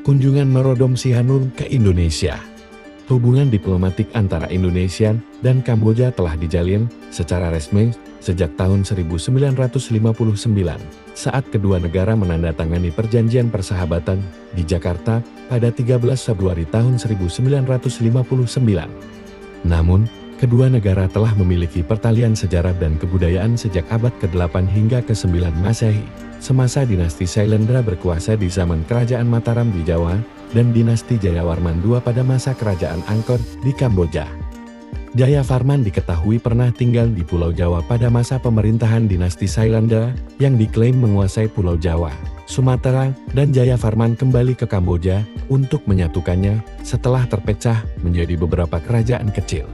Kunjungan Norodom Sihanouk ke Indonesia. Hubungan diplomatik antara Indonesia dan Kamboja telah dijalin secara resmi sejak tahun 1959 saat kedua negara menandatangani perjanjian persahabatan di Jakarta pada 13 Februari tahun 1959. Namun, kedua negara telah memiliki pertalian sejarah dan kebudayaan sejak abad ke-8 hingga ke-9 Masehi, semasa dinasti Sailendra berkuasa di zaman Kerajaan Mataram di Jawa, dan dinasti Jayawarman II pada masa Kerajaan Angkor di Kamboja. Jayavarman diketahui pernah tinggal di Pulau Jawa pada masa pemerintahan dinasti Sailendra, yang diklaim menguasai Pulau Jawa, Sumatera, dan Jayavarman kembali ke Kamboja untuk menyatukannya setelah terpecah menjadi beberapa kerajaan kecil.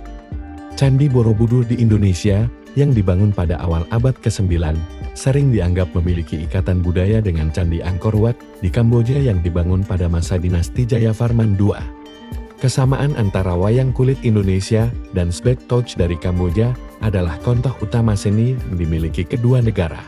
Candi Borobudur di Indonesia, yang dibangun pada awal abad ke-9, sering dianggap memiliki ikatan budaya dengan Candi Angkor Wat di Kamboja yang dibangun pada masa dinasti Jayavarman II. Kesamaan antara wayang kulit Indonesia dan Sbek Touch dari Kamboja adalah contoh utama seni yang dimiliki kedua negara.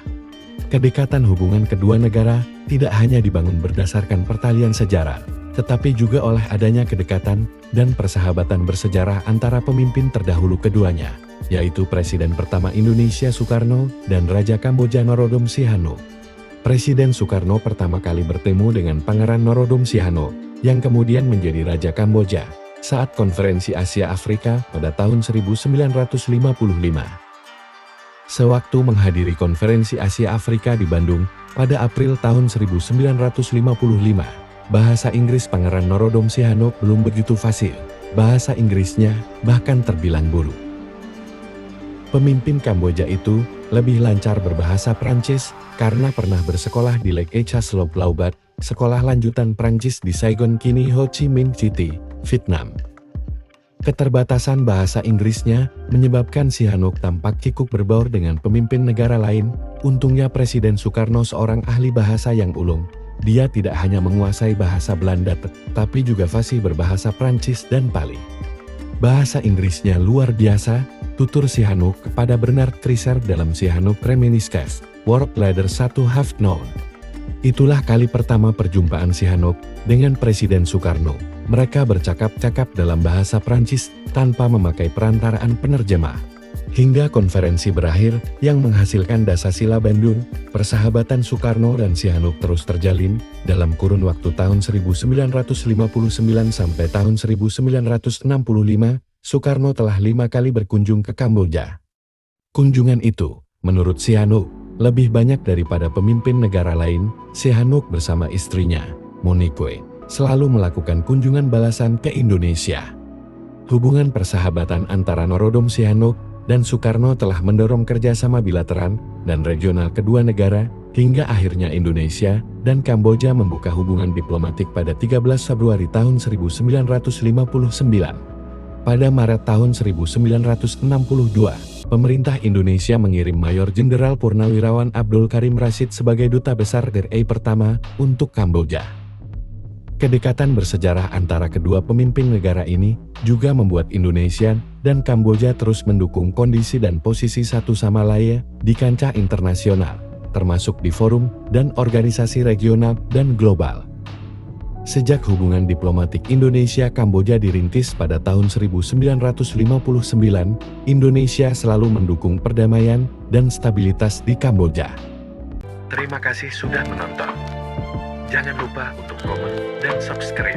Kedekatan hubungan kedua negara tidak hanya dibangun berdasarkan pertalian sejarah, tetapi juga oleh adanya kedekatan dan persahabatan bersejarah antara pemimpin terdahulu keduanya, yaitu Presiden pertama Indonesia Soekarno dan Raja Kamboja Norodom Sihanouk. Presiden Soekarno pertama kali bertemu dengan Pangeran Norodom Sihanouk, yang kemudian menjadi Raja Kamboja, saat Konferensi Asia Afrika pada tahun 1955. Sewaktu menghadiri Konferensi Asia Afrika di Bandung pada April tahun 1955, bahasa Inggris Pangeran Norodom Sihanouk belum begitu fasih. Bahasa Inggrisnya bahkan terbilang buruk. Pemimpin Kamboja itu lebih lancar berbahasa Prancis karena pernah bersekolah di Lake Echaslob Laubat, sekolah lanjutan Prancis di Saigon kini Ho Chi Minh City, Vietnam. Keterbatasan bahasa Inggrisnya menyebabkan Sihanouk tampak kikuk berbaur dengan pemimpin negara lain. Untungnya Presiden Soekarno seorang ahli bahasa yang ulung. Dia tidak hanya menguasai bahasa Belanda tetapi juga fasih berbahasa Prancis dan Pali. Bahasa Inggrisnya luar biasa, tutur Sihanouk kepada Bernard Kreiser dalam Sihanouk Reminiscence, World Leader 1 Have Known. Itulah kali pertama perjumpaan Sihanouk dengan Presiden Soekarno. Mereka bercakap-cakap dalam bahasa Prancis tanpa memakai perantaraan penerjemah. Hingga konferensi berakhir yang menghasilkan Dasasila Bandung, persahabatan Soekarno dan Sihanouk terus terjalin dalam kurun waktu tahun 1959 sampai tahun 1965. Soekarno telah 5 kali berkunjung ke Kamboja. Kunjungan itu, menurut Sihanouk, lebih banyak daripada pemimpin negara lain. Sihanouk bersama istrinya, Monique, selalu melakukan kunjungan balasan ke Indonesia. Hubungan persahabatan antara Norodom Sihanouk dan Soekarno telah mendorong kerjasama bilateral dan regional kedua negara, hingga akhirnya Indonesia dan Kamboja membuka hubungan diplomatik pada 13 Februari tahun 1959. Pada Maret tahun 1962, pemerintah Indonesia mengirim Mayor Jenderal Purnawirawan Abdul Karim Rashid sebagai Duta Besar RI pertama untuk Kamboja. Kedekatan bersejarah antara kedua pemimpin negara ini juga membuat Indonesia dan Kamboja terus mendukung kondisi dan posisi satu sama lain di kancah internasional, termasuk di forum dan organisasi regional dan global. Sejak hubungan diplomatik Indonesia-Kamboja dirintis pada tahun 1959, Indonesia selalu mendukung perdamaian dan stabilitas di Kamboja. Terima kasih sudah menonton. Jangan lupa untuk komen dan subscribe.